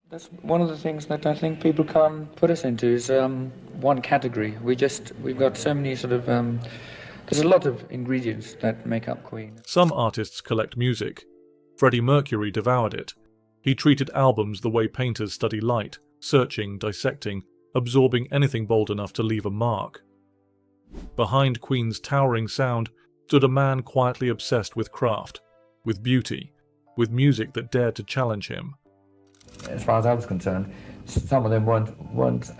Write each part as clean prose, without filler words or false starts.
That's one of the things that I think people can't put us into is one category. We've got so many there's a lot of ingredients that make up Queen. Some artists collect music. Freddie Mercury devoured it. He treated albums the way painters study light, searching, dissecting, absorbing anything bold enough to leave a mark. Behind Queen's towering sound stood a man quietly obsessed with craft, with beauty, with music that dared to challenge him. As far as I was concerned, some of them weren't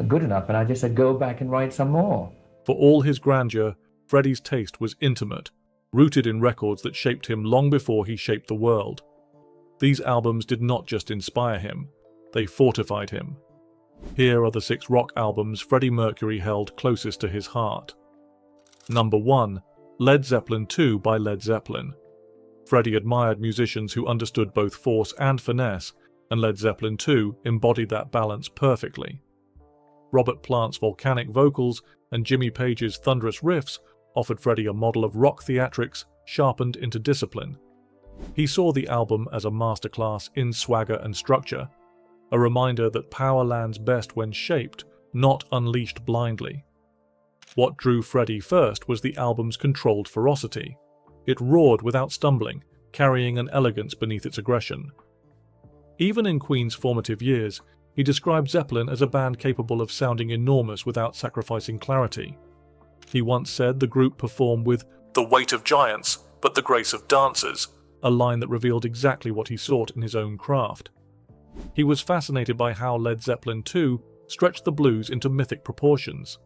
good enough, and I just said, go back and write some more. For all his grandeur, Freddie's taste was intimate, rooted in records that shaped him long before he shaped the world. These albums did not just inspire him, they fortified him. Here are the 6 rock albums Freddie Mercury held closest to his heart. Number 1. Led Zeppelin II by Led Zeppelin. Freddie admired musicians who understood both force and finesse, and Led Zeppelin II embodied that balance perfectly. Robert Plant's volcanic vocals and Jimmy Page's thunderous riffs offered Freddie a model of rock theatrics sharpened into discipline. He saw the album as a masterclass in swagger and structure, a reminder that power lands best when shaped, not unleashed blindly. What drew Freddie first was the album's controlled ferocity. It roared without stumbling, carrying an elegance beneath its aggression. Even in Queen's formative years, he described Zeppelin as a band capable of sounding enormous without sacrificing clarity. He once said the group performed with the weight of giants, but the grace of dancers, a line that revealed exactly what he sought in his own craft. He was fascinated by how Led Zeppelin II stretched the blues into mythic proportions.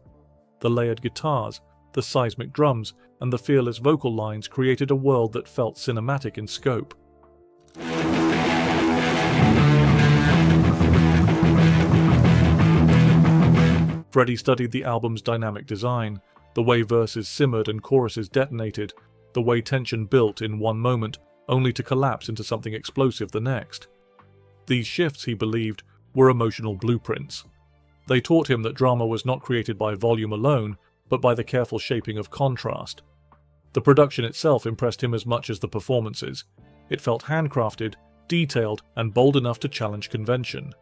The layered guitars, the seismic drums, and the fearless vocal lines created a world that felt cinematic in scope. Freddie studied the album's dynamic design, the way verses simmered and choruses detonated, the way tension built in one moment only to collapse into something explosive the next. These shifts, he believed, were emotional blueprints. They taught him that drama was not created by volume alone, but by the careful shaping of contrast. The production itself impressed him as much as the performances. It felt handcrafted, detailed, and bold enough to challenge convention.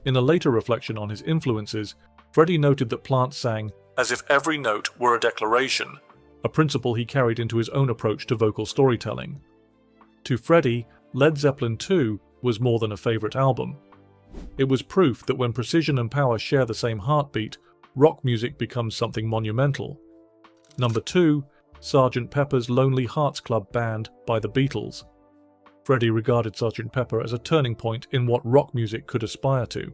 In a later reflection on his influences, Freddie noted that Plant sang as if every note were a declaration, a principle he carried into his own approach to vocal storytelling. To Freddie, Led Zeppelin II was more than a favourite album. It was proof that when precision and power share the same heartbeat, rock music becomes something monumental. Number 2, Sgt. Pepper's Lonely Hearts Club Band by the Beatles. Freddie regarded Sgt. Pepper as a turning point in what rock music could aspire to.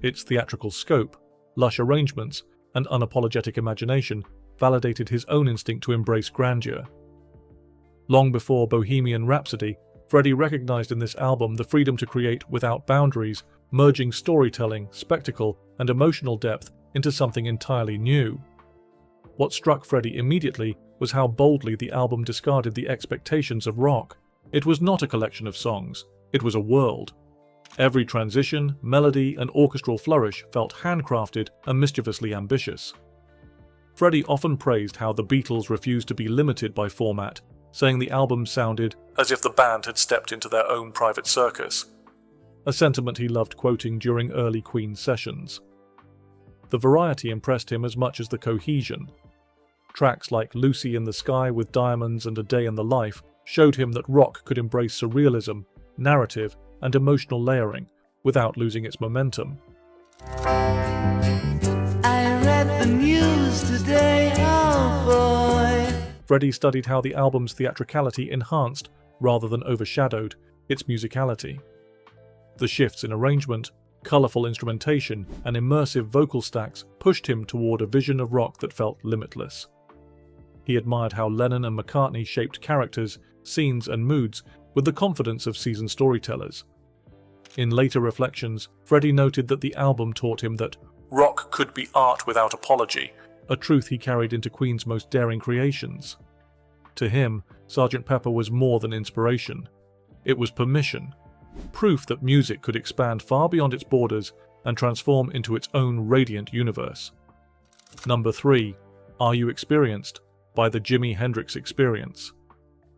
Its theatrical scope, lush arrangements, and unapologetic imagination validated his own instinct to embrace grandeur. Long before Bohemian Rhapsody, Freddie recognized in this album the freedom to create without boundaries, merging storytelling, spectacle, and emotional depth into something entirely new. What struck Freddie immediately was how boldly the album discarded the expectations of rock. It was not a collection of songs, it was a world. Every transition, melody, and orchestral flourish felt handcrafted and mischievously ambitious. Freddie often praised how the Beatles refused to be limited by format, saying the album sounded as if the band had stepped into their own private circus, a sentiment he loved quoting during early Queen sessions. The variety impressed him as much as the cohesion. Tracks like Lucy in the Sky with Diamonds and A Day in the Life showed him that rock could embrace surrealism, narrative, and emotional layering without losing its momentum. I read the news today, oh boy. Freddie studied how the album's theatricality enhanced, rather than overshadowed, its musicality. The shifts in arrangement, colourful instrumentation, and immersive vocal stacks pushed him toward a vision of rock that felt limitless. He admired how Lennon and McCartney shaped characters, scenes, and moods with the confidence of seasoned storytellers. In later reflections, Freddie noted that the album taught him that rock could be art without apology, a truth he carried into Queen's most daring creations. To him, Sgt. Pepper was more than inspiration. It was permission, proof that music could expand far beyond its borders and transform into its own radiant universe. Number 3, Are You Experienced? By the Jimi Hendrix Experience.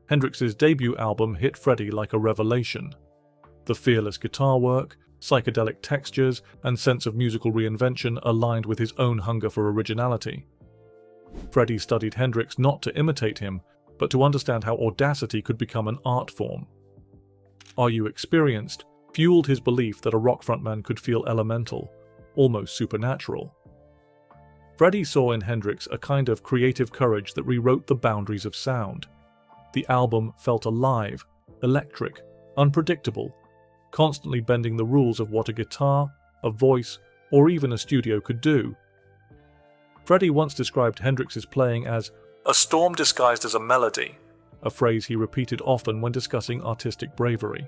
Hendrix's debut album hit Freddie like a revelation. The fearless guitar work, psychedelic textures, and sense of musical reinvention aligned with his own hunger for originality. Freddie studied Hendrix not to imitate him, but to understand how audacity could become an art form. Are You Experienced fueled his belief that a rock frontman could feel elemental, almost supernatural. Freddie saw in Hendrix a kind of creative courage that rewrote the boundaries of sound. The album felt alive, electric, unpredictable, constantly bending the rules of what a guitar, a voice, or even a studio could do. Freddie once described Hendrix's playing as a storm disguised as a melody, a phrase he repeated often when discussing artistic bravery.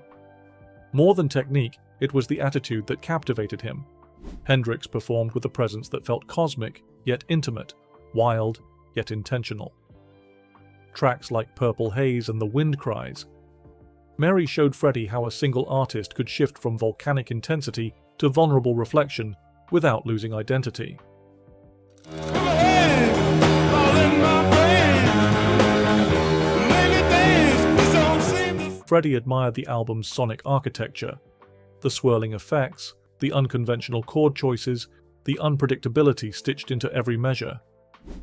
More than technique, it was the attitude that captivated him. Hendrix performed with a presence that felt cosmic, yet intimate, wild, yet intentional. Tracks like Purple Haze and The Wind Cries. Mary showed Freddie how a single artist could shift from volcanic intensity to vulnerable reflection without losing identity. Freddie admired the album's sonic architecture, the swirling effects, the unconventional chord choices, the unpredictability stitched into every measure.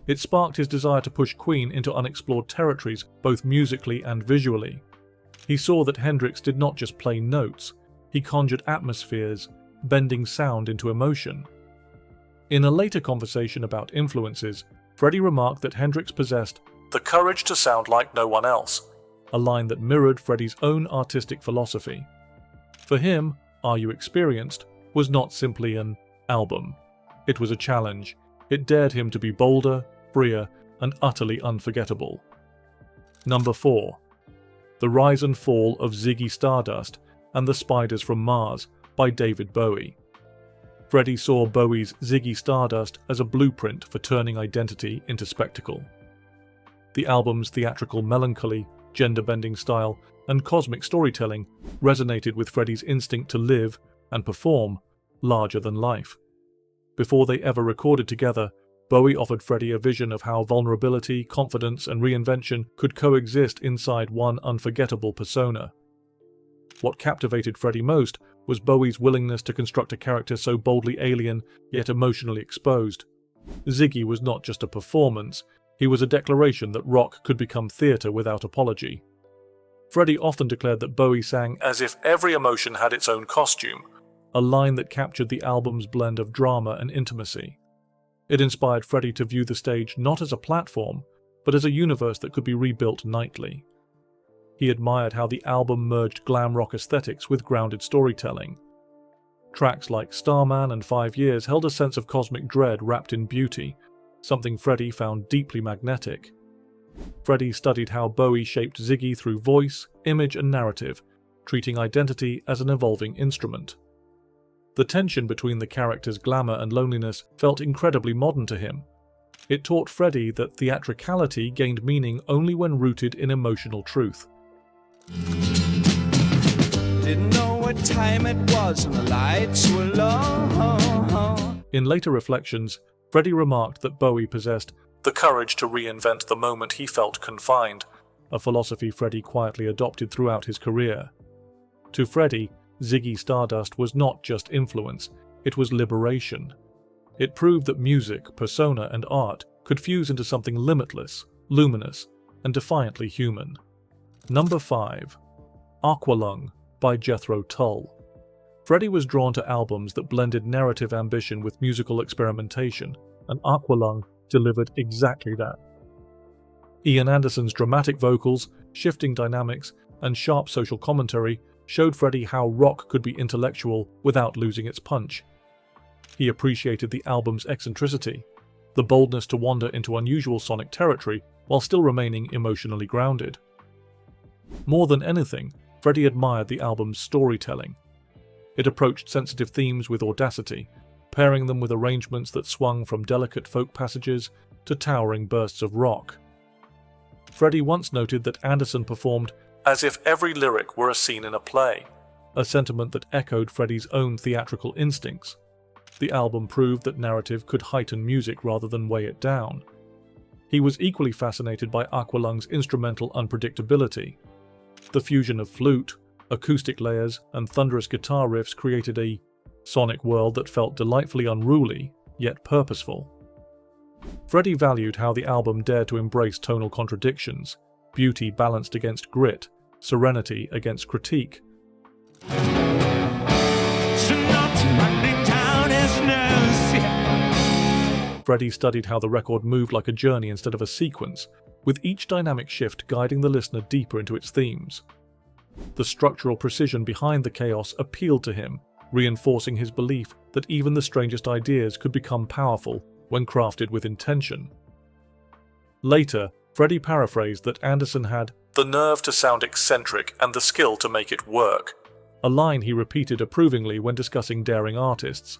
It sparked his desire to push Queen into unexplored territories, both musically and visually. He saw that Hendrix did not just play notes, he conjured atmospheres, bending sound into emotion. In a later conversation about influences, Freddie remarked that Hendrix possessed the courage to sound like no one else, a line that mirrored Freddie's own artistic philosophy. For him, Are You Experienced was not simply an album. It was a challenge. It dared him to be bolder, freer, and utterly unforgettable. Number 4. The Rise and Fall of Ziggy Stardust and the Spiders from Mars by David Bowie. Freddie saw Bowie's Ziggy Stardust as a blueprint for turning identity into spectacle. The album's theatrical melancholy, gender-bending style, and cosmic storytelling resonated with Freddie's instinct to live and perform larger than life. Before they ever recorded together, Bowie offered Freddie a vision of how vulnerability, confidence, and reinvention could coexist inside one unforgettable persona. What captivated Freddie most was Bowie's willingness to construct a character so boldly alien, yet emotionally exposed. Ziggy was not just a performance, he was a declaration that rock could become theatre without apology. Freddie often declared that Bowie sang as if every emotion had its own costume, a line that captured the album's blend of drama and intimacy. It inspired Freddie to view the stage not as a platform, but as a universe that could be rebuilt nightly. He admired how the album merged glam rock aesthetics with grounded storytelling. Tracks like Starman and 5 Years held a sense of cosmic dread wrapped in beauty, something Freddie found deeply magnetic. Freddie studied how Bowie shaped Ziggy through voice, image, and narrative, treating identity as an evolving instrument. The tension between the character's glamour and loneliness felt incredibly modern to him. It taught Freddie that theatricality gained meaning only when rooted in emotional truth. Didn't know what time it was and the lights were low. In later reflections, Freddie remarked that Bowie possessed the courage to reinvent the moment he felt confined, a philosophy Freddie quietly adopted throughout his career. To Freddie, Ziggy Stardust was not just influence, it was liberation. It proved that music, persona, and art could fuse into something limitless, luminous, and defiantly human. Number 5. Aqualung by Jethro Tull. Freddie was drawn to albums that blended narrative ambition with musical experimentation, and Aqualung delivered exactly that. Ian Anderson's dramatic vocals, shifting dynamics, and sharp social commentary showed Freddie how rock could be intellectual without losing its punch. He appreciated the album's eccentricity, the boldness to wander into unusual sonic territory while still remaining emotionally grounded. More than anything, Freddie admired the album's storytelling. It approached sensitive themes with audacity, pairing them with arrangements that swung from delicate folk passages to towering bursts of rock. Freddie once noted that Anderson performed as if every lyric were a scene in a play, a sentiment that echoed Freddie's own theatrical instincts. The album proved that narrative could heighten music rather than weigh it down. He was equally fascinated by Aqualung's instrumental unpredictability. The fusion of flute, Acoustic layers and thunderous guitar riffs created a sonic world that felt delightfully unruly, yet purposeful. Freddie valued how the album dared to embrace tonal contradictions, beauty balanced against grit, serenity against critique. Freddie studied how the record moved like a journey instead of a sequence, with each dynamic shift guiding the listener deeper into its themes. The structural precision behind the chaos appealed to him, reinforcing his belief that even the strangest ideas could become powerful when crafted with intention. Later, Freddie paraphrased that Anderson had the nerve to sound eccentric and the skill to make it work, a line he repeated approvingly when discussing daring artists.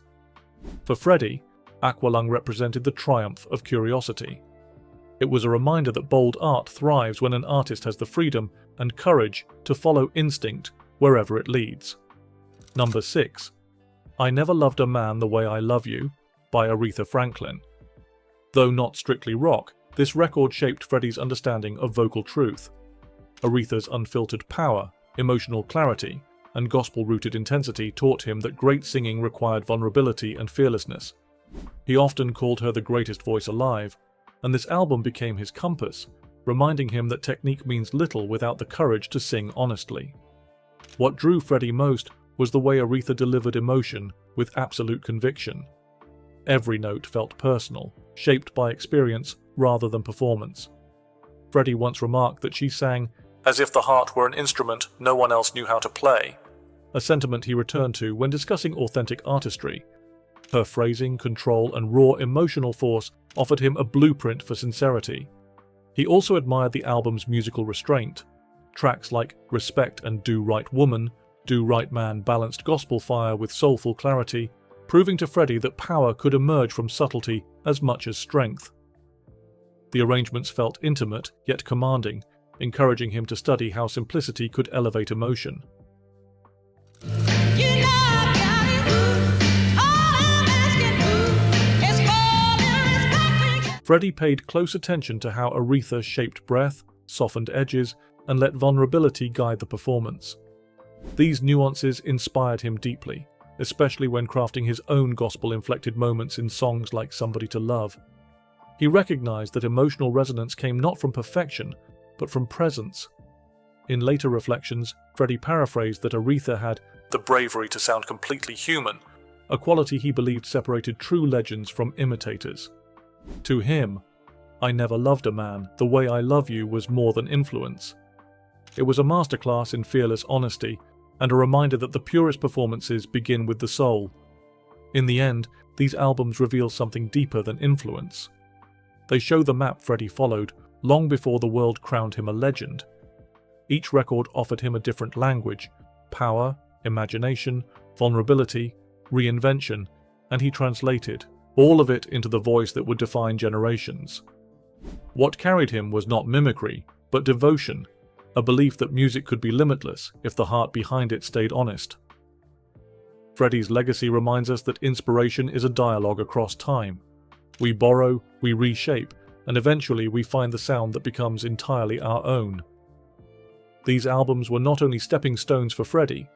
For Freddie, Aqualung represented the triumph of curiosity. It was a reminder that bold art thrives when an artist has the freedom and courage to follow instinct wherever it leads. Number 6. I Never Loved a Man the Way I Love You by Aretha Franklin. Though not strictly rock, this record shaped Freddie's understanding of vocal truth. Aretha's unfiltered power, emotional clarity, and gospel-rooted intensity taught him that great singing required vulnerability and fearlessness. He often called her the greatest voice alive, and this album became his compass, reminding him that technique means little without the courage to sing honestly. What drew Freddie most was the way Aretha delivered emotion with absolute conviction. Every note felt personal, shaped by experience rather than performance. Freddie once remarked that she sang as if the heart were an instrument no one else knew how to play, a sentiment he returned to when discussing authentic artistry. Her phrasing, control, and raw emotional force offered him a blueprint for sincerity. He also admired the album's musical restraint. Tracks like Respect and Do Right Woman, Do Right Man balanced gospel fire with soulful clarity, proving to Freddie that power could emerge from subtlety as much as strength. The arrangements felt intimate yet commanding, encouraging him to study how simplicity could elevate emotion. Freddie paid close attention to how Aretha shaped breath, softened edges, and let vulnerability guide the performance. These nuances inspired him deeply, especially when crafting his own gospel-inflected moments in songs like Somebody to Love. He recognized that emotional resonance came not from perfection, but from presence. In later reflections, Freddie paraphrased that Aretha had the bravery to sound completely human, a quality he believed separated true legends from imitators. To him, I Never Loved a Man the Way I Love You was more than influence. It was a masterclass in fearless honesty, and a reminder that the purest performances begin with the soul. In the end, these albums reveal something deeper than influence. They show the map Freddie followed long before the world crowned him a legend. Each record offered him a different language: power, imagination, vulnerability, reinvention, and he translated all of it into the voice that would define generations. What carried him was not mimicry, but devotion, a belief that music could be limitless if the heart behind it stayed honest. Freddie's legacy reminds us that inspiration is a dialogue across time. We borrow, we reshape, and eventually we find the sound that becomes entirely our own. These albums were not only stepping stones for Freddie,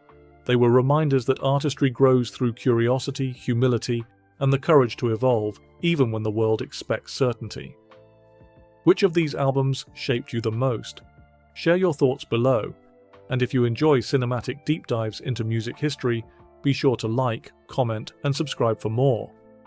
they were reminders that artistry grows through curiosity, humility, and the courage to evolve, even when the world expects certainty. Which of these albums shaped you the most? Share your thoughts below, and if you enjoy cinematic deep dives into music history, be sure to like, comment, and subscribe for more.